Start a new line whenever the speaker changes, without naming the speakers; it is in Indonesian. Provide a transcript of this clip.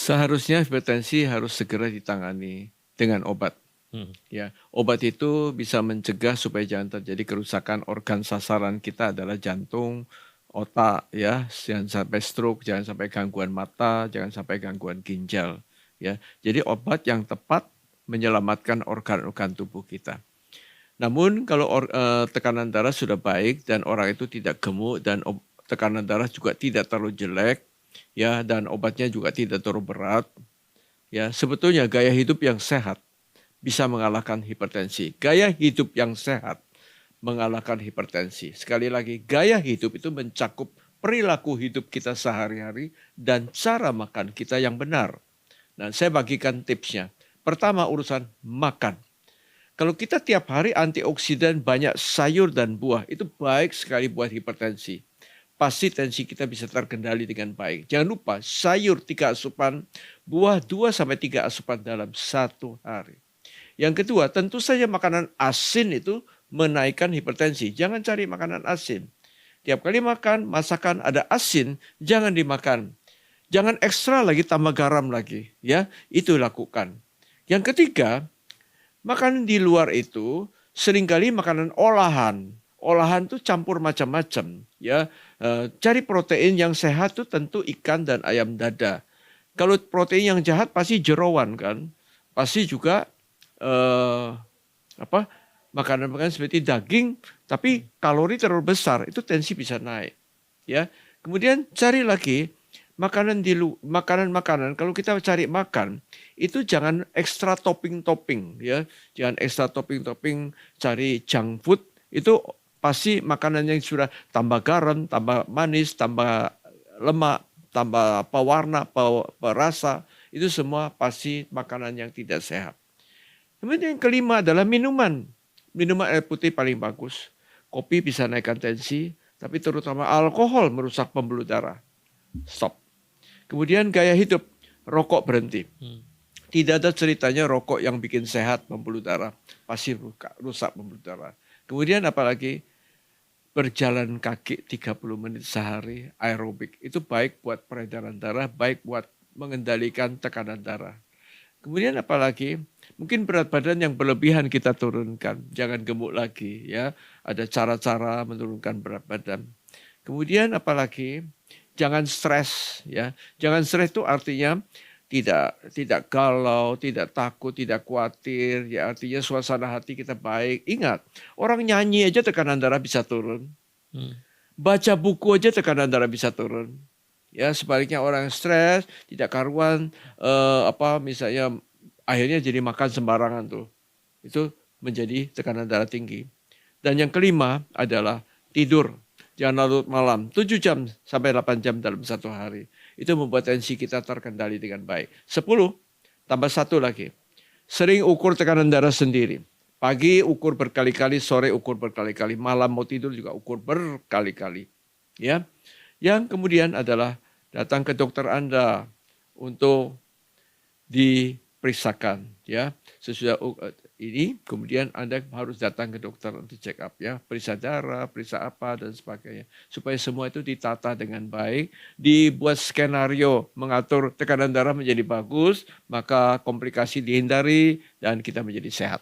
Seharusnya hipertensi harus segera ditangani dengan obat. Ya, obat itu bisa mencegah supaya jangan terjadi kerusakan organ sasaran kita adalah jantung, otak, ya, jangan sampai stroke, jangan sampai gangguan mata, jangan sampai gangguan ginjal. Ya, jadi obat yang tepat menyelamatkan organ-organ tubuh kita. Namun kalau tekanan darah sudah baik dan orang itu tidak gemuk dan tekanan darah juga tidak terlalu jelek, ya, dan obatnya juga tidak terlalu berat, ya, sebetulnya gaya hidup yang sehat bisa mengalahkan hipertensi. Gaya hidup yang sehat mengalahkan hipertensi. Sekali lagi, gaya hidup itu mencakup perilaku hidup kita sehari-hari dan cara makan kita yang benar. Nah, saya bagikan tipsnya. Pertama, urusan makan. Kalau kita tiap hari antioksidan, banyak sayur dan buah, itu baik sekali buat hipertensi. Pasti tensi kita bisa terkendali dengan baik. Jangan lupa, sayur 3 asupan, buah 2-3 asupan dalam 1 hari. Yang kedua, tentu saja makanan asin itu menaikkan hipertensi. Jangan cari makanan asin. Tiap kali makan, masakan ada asin, jangan dimakan. Jangan ekstra lagi tambah garam lagi, ya. Itu lakukan. Yang ketiga, makanan di luar itu seringkali makanan olahan. Olahan itu campur macam-macam, ya. Cari protein yang sehat itu tentu ikan dan ayam dada. Kalau protein yang jahat pasti jeroan kan. Pasti juga makanan-makanan seperti daging tapi kalori terlalu besar, itu tensi bisa naik, ya. Kemudian cari lagi makanan kalau kita cari makan itu jangan ekstra topping, ya. Jangan ekstra topping, cari junk food, itu pasti makanan yang sudah tambah garam, tambah manis, tambah lemak, tambah pewarna, perasa, itu semua pasti makanan yang tidak sehat. Kemudian yang kelima adalah minuman. Minuman air putih paling bagus. Kopi bisa naikkan tensi, tapi terutama alkohol merusak pembuluh darah. Stop. Kemudian gaya hidup, rokok berhenti. Tidak ada ceritanya rokok yang bikin sehat pembuluh darah. Pasti rusak pembuluh darah. Kemudian apalagi berjalan kaki 30 menit sehari, aerobik. Itu baik buat peredaran darah, baik buat mengendalikan tekanan darah. Kemudian apalagi mungkin berat badan yang berlebihan kita turunkan, jangan gemuk lagi, ya. Ada cara-cara menurunkan berat badan. Kemudian apalagi jangan stres, ya. Jangan stres itu artinya tidak galau, tidak takut, tidak khawatir, ya, artinya suasana hati kita baik. Ingat, orang nyanyi aja tekanan darah bisa turun. Baca buku aja tekanan darah bisa turun. Ya, sebaliknya orang stres, tidak karuan, misalnya akhirnya jadi makan sembarangan tuh. Itu menjadi tekanan darah tinggi. Dan yang kelima adalah tidur. Jangan larut malam, 7 jam sampai 8 jam dalam 1 hari. Itu membuat tensi kita terkendali dengan baik. 10, tambah 1 lagi. Sering ukur tekanan darah sendiri. Pagi ukur berkali-kali, sore ukur berkali-kali, malam mau tidur juga ukur berkali-kali. Ya. Yang kemudian adalah datang ke dokter Anda untuk diperiksakan, ya. Sesudah ini kemudian Anda harus datang ke dokter untuk check up, ya, periksa darah, periksa apa dan sebagainya, supaya semua itu ditata dengan baik, dibuat skenario mengatur tekanan darah menjadi bagus, maka komplikasi dihindari dan kita menjadi sehat.